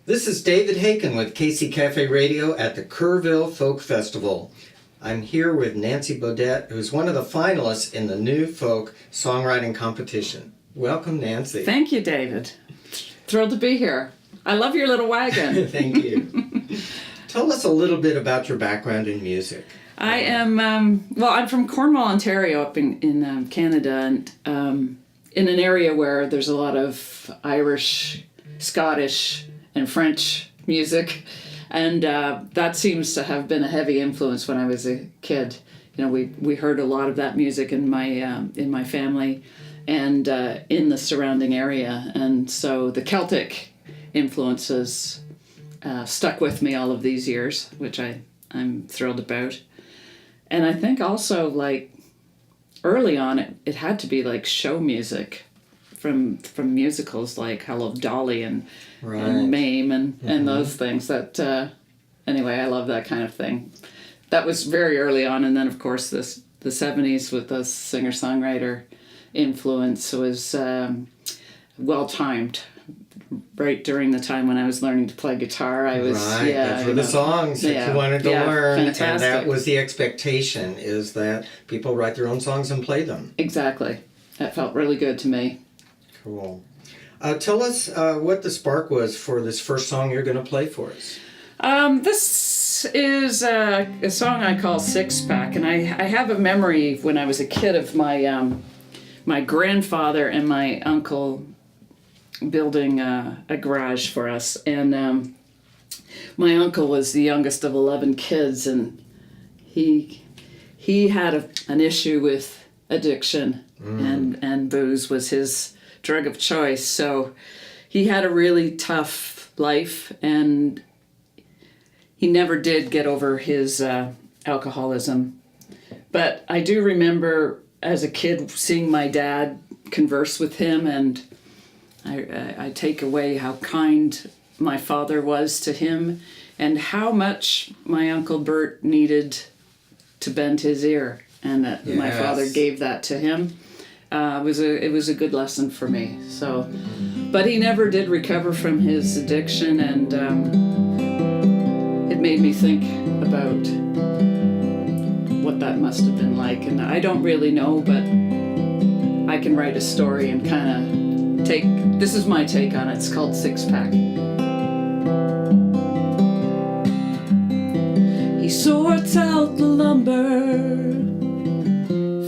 This is David Hakan with KC Cafe Radio at the Kerrville Folk Festival. I'm here with Nancy Beaudette, who's one of the finalists in the new folk songwriting competition. Welcome, Nancy. Thank you, David. Thrilled to be here. I love your little wagon. Thank you. Tell us a little bit about your background in music. I am, I'm from Cornwall, Ontario, up in Canada, and in an area where there's a lot of Irish, Scottish, and French music, and that seems to have been a heavy influence when I was a kid. You know, we heard a lot of that music in my family, and in the surrounding area, and so the Celtic influences stuck with me all of these years, which I'm thrilled about. And I think also, like, early on, it had to be like show music from musicals like Hello Dolly and Mame and those things that anyway, I love that kind of thing. That was very early on, and then of course the 70s with the singer-songwriter influence was well timed. Right during the time when I was learning to play guitar, I was those were the songs that you wanted to learn, fantastic. And that was the expectation, is that people write their own songs and play them. Exactly. That felt really good to me. Cool. Tell us what the spark was for this first song you're going to play for us. This is a song I call Six Pack, and I have a memory when I was a kid of my grandfather and my uncle building a garage for us, and my uncle was the youngest of 11 kids, and he had an issue with addiction, and booze was his drug of choice. So he had a really tough life, and he never did get over his alcoholism. But I do remember as a kid seeing my dad converse with him, and I take away how kind my father was to him and how much my Uncle Bert needed to bend his ear, and that my father gave that to him. It was a good lesson for me. So, but he never did recover from his addiction, and it made me think about what that must have been like. And I don't really know, but I can write a story and kind of this is my take on it. It's called Six Pack. He sorts out the lumber,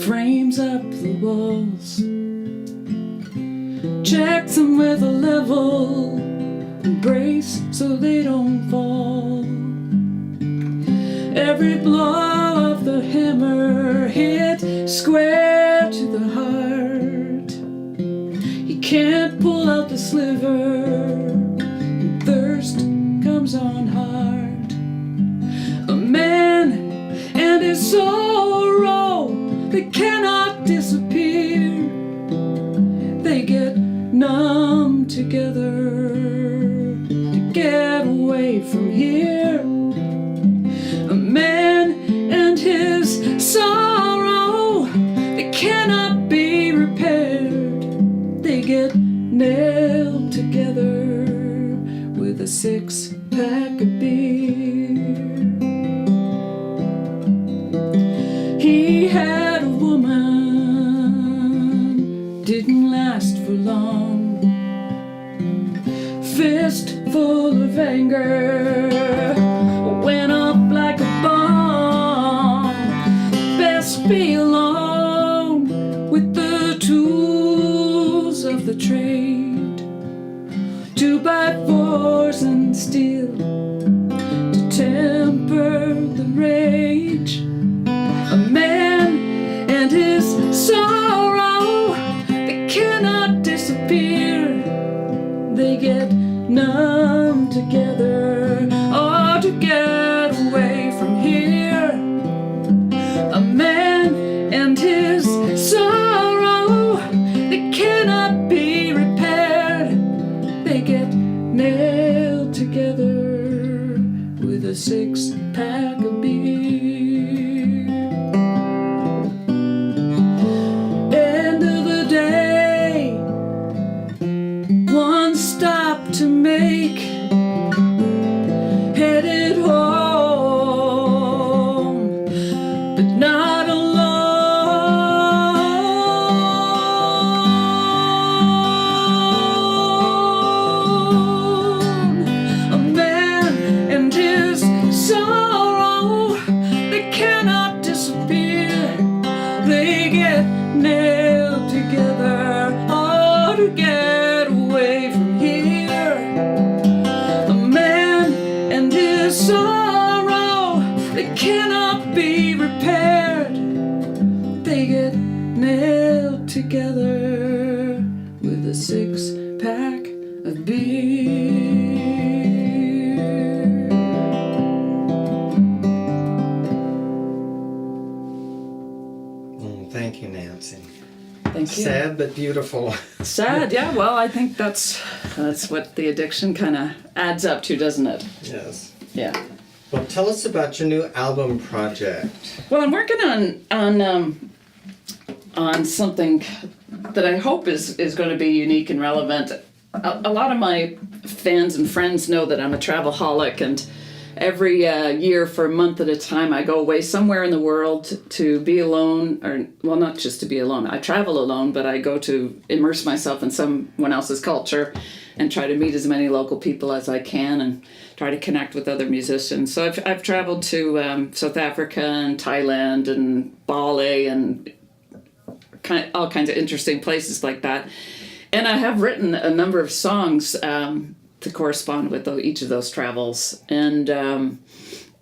frames up the walls, checks them with a level and brace so they don't fall. Every blow of the hammer hit square to the heart. Can't pull out the sliver, and thirst comes on hard. A man and his sorrow, they cannot disappear. They get numb together to get away from here. A man and his sorrow, they cannot be repaired. They get nailed together with a 6-pack of beer. He had a woman, didn't last for long. Fist full of anger, went up like a bomb. Best be alone with the tools of the trade, 2x4s and steel to temper the rage. A man and his sorrow, they cannot disappear. They get numb together, or to get away from here. A man and his sorrow, they cannot be repaired. They get nailed together with a 6-pack of beer. End of the day, one stop to make. cannot be repaired. They get nailed together with a 6-pack of beer. Thank you, Nancy. Thank you. Sad but beautiful. Sad, yeah. Well, I think that's what the addiction kind of adds up to, doesn't it? Yes. Yeah. Well, tell us about your new album project. Well, I'm working on something that I hope is going to be unique and relevant. A lot of my fans and friends know that I'm a travelholic, and every year for a month at a time I go away somewhere in the world to be alone, or well, not just to be alone. I travel alone, but I go to immerse myself in someone else's culture and try to meet as many local people as I can and try to connect with other musicians. So I've traveled to South Africa and Thailand and Bali and all kinds of interesting places like that. And I have written a number of songs to correspond with each of those travels.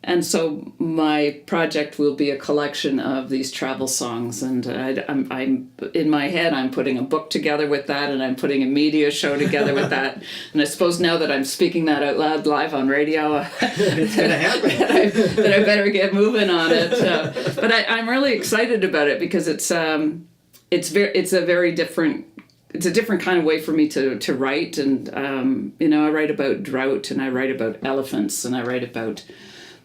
And so my project will be a collection of these travel songs. And I'm in my head, I'm putting a book together with that, and I'm putting a media show together with that. And I suppose now that I'm speaking that out loud live on radio, It's going to happen. that I better get moving on it. But I'm really excited about it because it's a different kind of way for me to write. And I write about drought, and I write about elephants, and I write about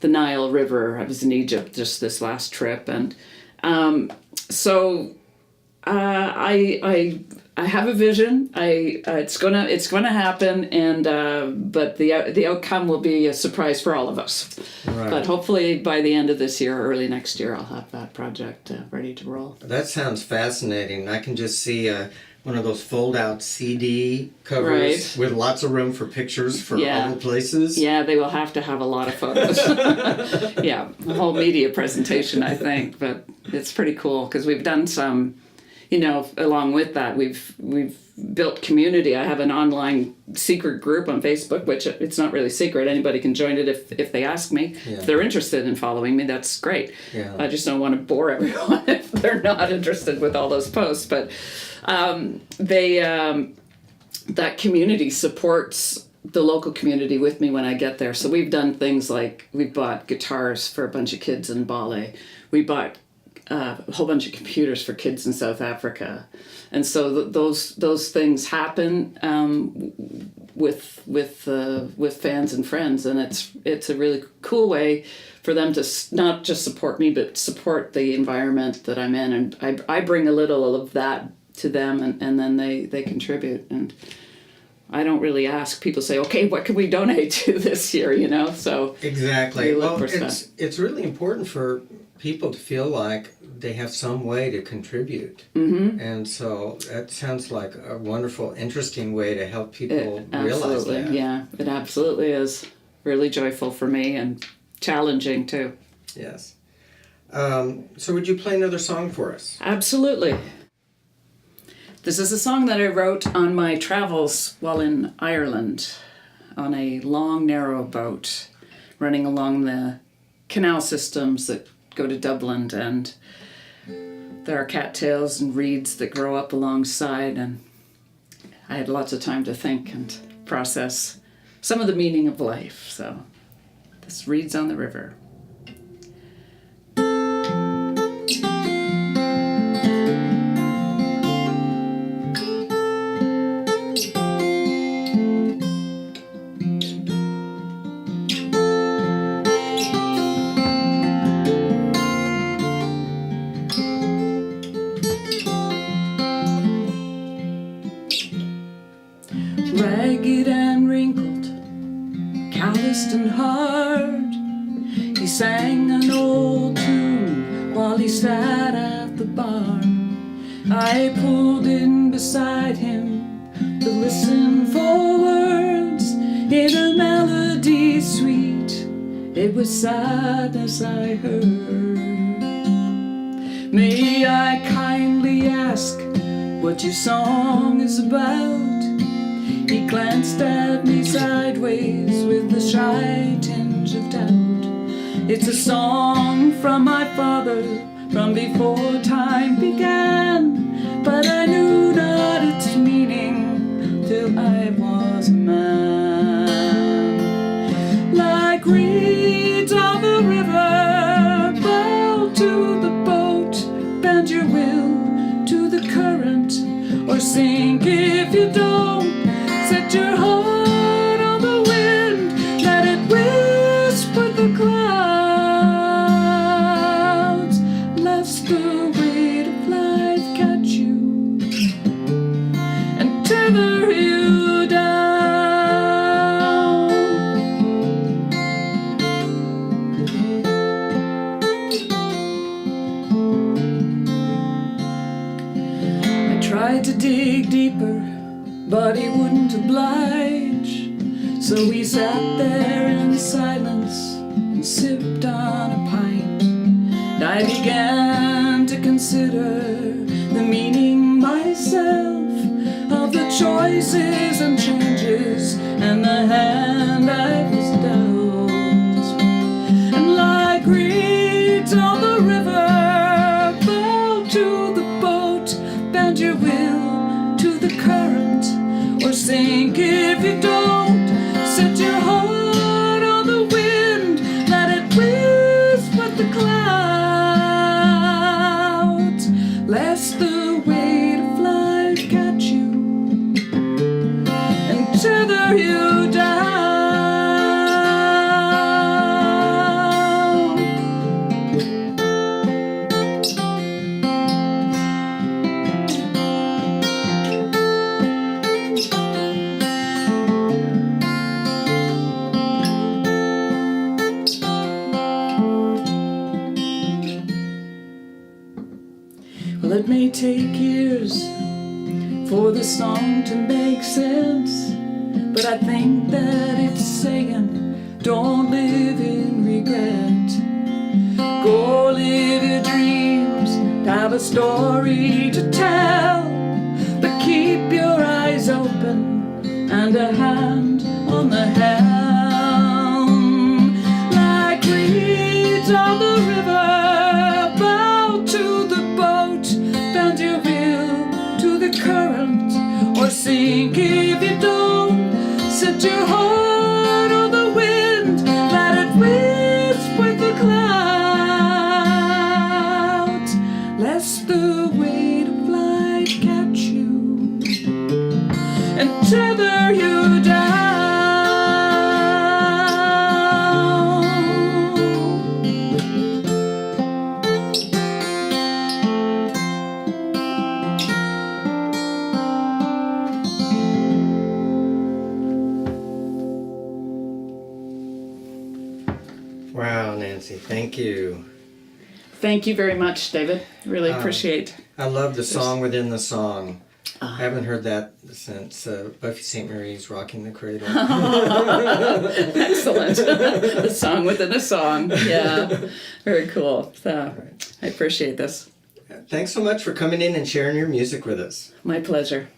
the Nile River. I was in Egypt just this last trip, and so I have a vision. It's gonna happen, and but the outcome will be a surprise for all of us. Right. But hopefully by the end of this year or early next year, I'll have that project ready to roll. That sounds fascinating. I can just see one of those fold-out CD covers Right. with lots of room for pictures for all the places. Yeah, they will have to have a lot of photos. Yeah, a whole media presentation, I think. But it's pretty cool because we've done some, along with that, we've built community. I have an online secret group on Facebook, which it's not really secret. Anybody can join it if they ask me. Yeah. If they're interested in following me, that's great. Yeah. I just don't want to bore everyone if they're not interested with all those posts. But that community supports the local community with me when I get there. So we've done things like we bought guitars for a bunch of kids in Bali. We bought a whole bunch of computers for kids in South Africa, and so those things happen with fans and friends, and it's a really cool way for them to not just support me but support the environment that I'm in, and I bring a little of that to them, and then they contribute. And I don't really ask. People say, okay, what can we donate to this year, so Exactly. we look Well, for stuff. it's really important for people to feel like they have some way to contribute. Mm-hmm. And so that sounds like a wonderful, interesting way to help people realize Absolutely, that. yeah, it absolutely is really joyful for me and challenging too. Yes. So would you play another song for us? Absolutely. This is a song that I wrote on my travels while in Ireland on a long, narrow boat running along the canal systems that go to Dublin, and there are cattails and reeds that grow up alongside, and I had lots of time to think and process some of the meaning of life. So this Reeds on the River. Ragged and wrinkled, calloused and hard, he sang an old tune while he sat at the bar. I pulled in beside him to listen for words in a melody sweet. It was sadness I heard. May I kindly ask what your song is about? He glanced at me sideways with a shy tinge of doubt. It's a song from my father from before time began, but I knew not its meaning till I was a man. Like reeds on the river, bow to the boat, bend your will to the current, or sink if you don't. Set your heart on the wind, let it whisper the clouds, lest the weight of life catch you and tether you down. I tried to dig deeper, but he wouldn't oblige, so we sat there in silence and sipped on a pint. And I began to consider the meaning myself of the choices and changes and the hand I was dealt. And like reeds on the river, bow to the boat, bend your will to the current, or sink if you don't. Set your heart on the wind, let it whisper the clouds, lest the weight of life catch you and tether you down. Well, it may take years for the song to make sense, but I think that it's saying, don't live in regret. Go live your dreams, have a story to tell, but keep your eyes open and a hand on the helm. Like reeds on the river, bow to the boat, bend your will to the current, or sink if you don't. Set your heart on the wind, let it whisper the clouds, lest the weight of life catch you and tether you down. Wow, Nancy, thank you. Thank you very much, David. Really appreciate. I love the song within the song. I haven't heard that since Buffy St. Mary's Rocking the Cradle. Excellent. The song within a song. Yeah. Very cool. So I appreciate this. Thanks so much for coming in and sharing your music with us. My pleasure.